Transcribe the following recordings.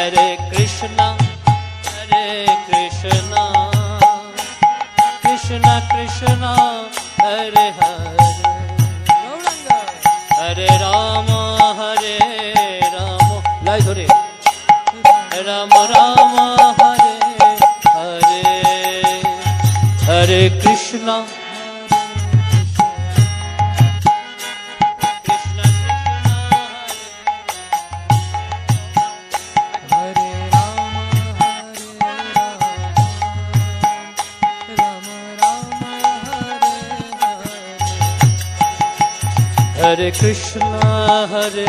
Hare Krishna, Krishna Krishna, Hare Hare, Hare Rama, Hare Rama, লাই ধরে Ram Rama, Hare Hare, Hare Krishna, Hare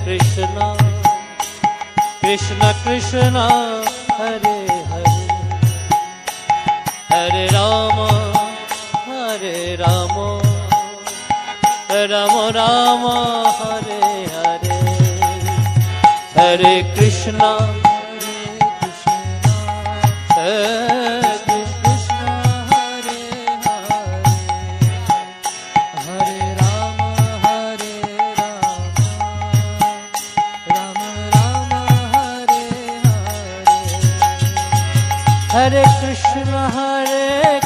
Krishna, Krishna Krishna, Hare Hare, Hare Rama, Rama Rama, Hare Hare, Hare Krishna, Hare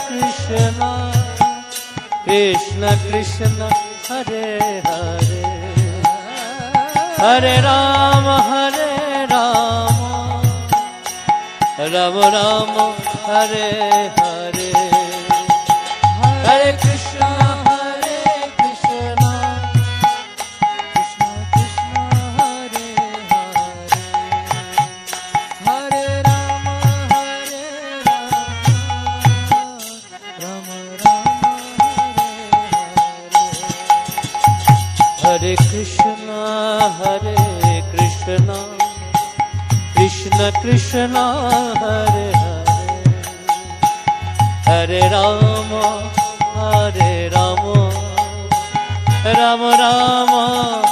Krishna, Krishna Krishna, Hare Hare, Hare Rama, Rama Rama, Hare Hare, Hare Krishna, Krishna Krishna, Hare Hare, Hare Rama, Rama Rama, Hare Krishna, Krishna Krishna, Hare Hare, Hare Rama, Rama Rama,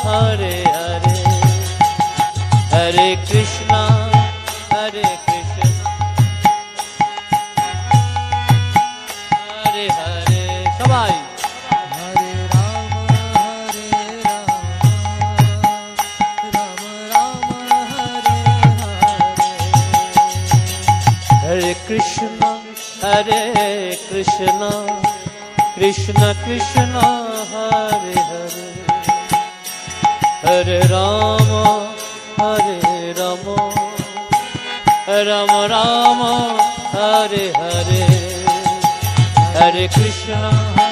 Hare Hare, Hare Krishna, Hare Hare, সবাই Hare Krishna, Krishna Krishna, Hare Hare, Hare Rama, Rama Rama, Hare Hare, Hare Krishna.